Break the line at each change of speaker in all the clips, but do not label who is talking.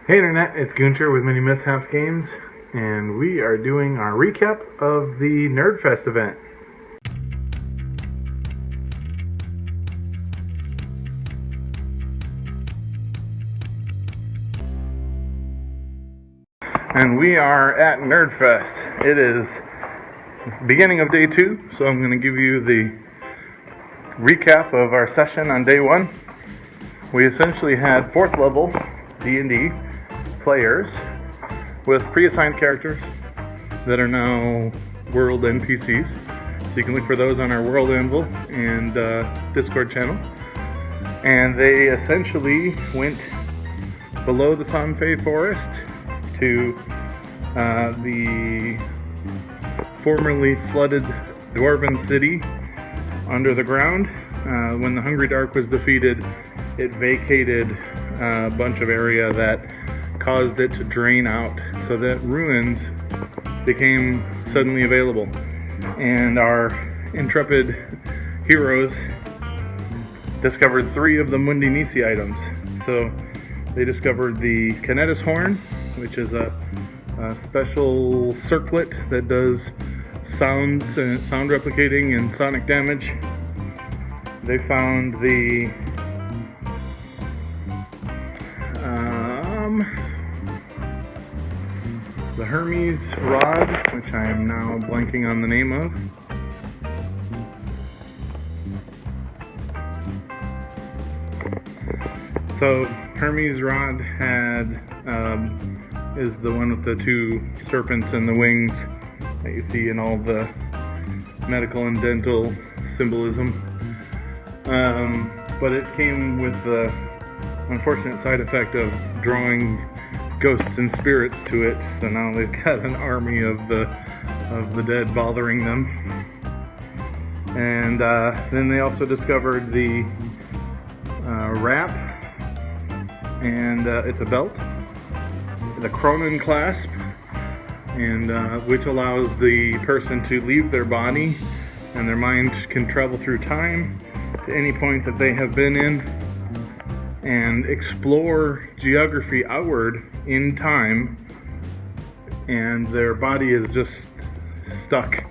Hey Internet, it's Gunter with MiniMishaps Games, and we are doing our recap of the Nerdfest event. And we are at Nerdfest. It is beginning of day 2, so I'm going to give you the recap of our session on day 1. We essentially had 4th level D&D players with pre-assigned characters that are now world NPCs. So you can look for those on our World Anvil and Discord channel. And they essentially went below the Sanfei Forest to the formerly flooded Dwarven city under the ground. When the Hungry Dark was defeated, it vacated a bunch of area that caused it to drain out, so that ruins became suddenly available. And our intrepid heroes discovered 3 of the Mundi Nisi items. So they discovered the Kinetis Horn, which is a special circlet that does sound replicating and sonic damage. They found the Hermes Rod, which I am now blanking on the name of. So Hermes Rod is the one with the 2 serpents and the wings that you see in all the medical and dental symbolism. But it came with the unfortunate side effect of drawing ghosts and spirits to it, so now they've got an army of the dead bothering them. And then they also discovered the wrap, and it's a belt, the Cronin clasp, and which allows the person to leave their body, and their mind can travel through time to any point that they have been in and explore geography outward in time, and their body is just stuck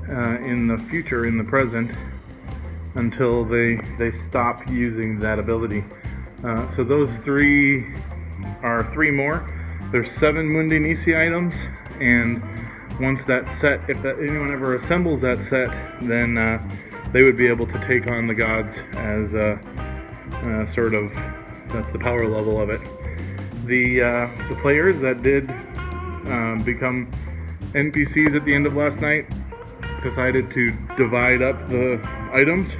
in the future, in the present, until they stop using that ability. So those 3 are 3 more. There's 7 Mundi Nisi items, and once that set, if anyone ever assembles that set, then they would be able to take on the gods as sort of, that's the power level of it. The players that did become NPCs at the end of last night decided to divide up the items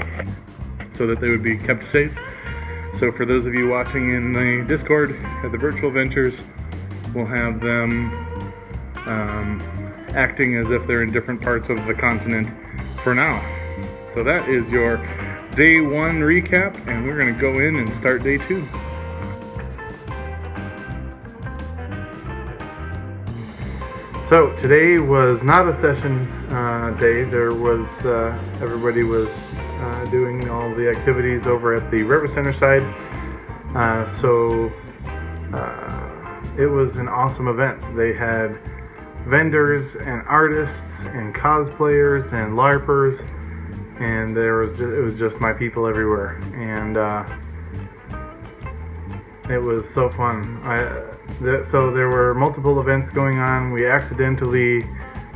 so that they would be kept safe. So for those of you watching in the Discord at the Virtual Ventures, we'll have them acting as if they're in different parts of the continent for now. So that is your day 1 recap, and we're going to go in and start day 2. So today was not a session day. There was everybody was doing all the activities over at the River Center side. So it was an awesome event. They had vendors and artists and cosplayers and LARPers, and it was just my people everywhere, and it was so fun. So there were multiple events going on. We accidentally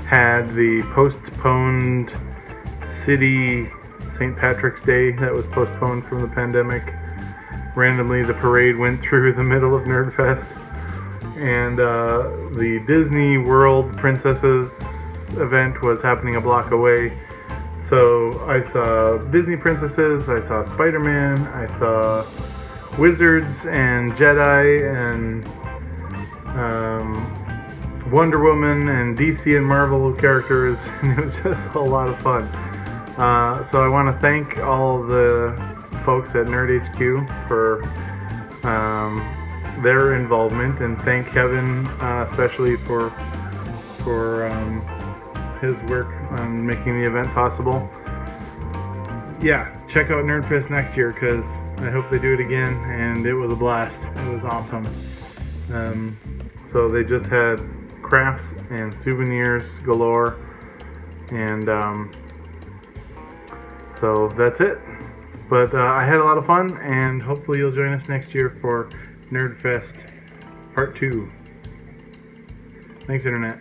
had the postponed city St. Patrick's Day that was postponed from the pandemic. Randomly, the parade went through the middle of Nerdfest, and the Disney World Princesses event was happening a block away. So I saw Disney princesses, I saw Spider-Man, I saw wizards and Jedi and Wonder Woman and DC and Marvel characters, and it was just a lot of fun. So I want to thank all the folks at Nerd HQ for their involvement, and thank Kevin especially for his work on making the event possible. Yeah, check out Nerdfest next year, because I hope they do it again, and it was a blast. It was awesome. So they just had crafts and souvenirs galore, and so that's it. But I had a lot of fun, and hopefully you'll join us next year for Nerdfest Part 2. Thanks, Internet.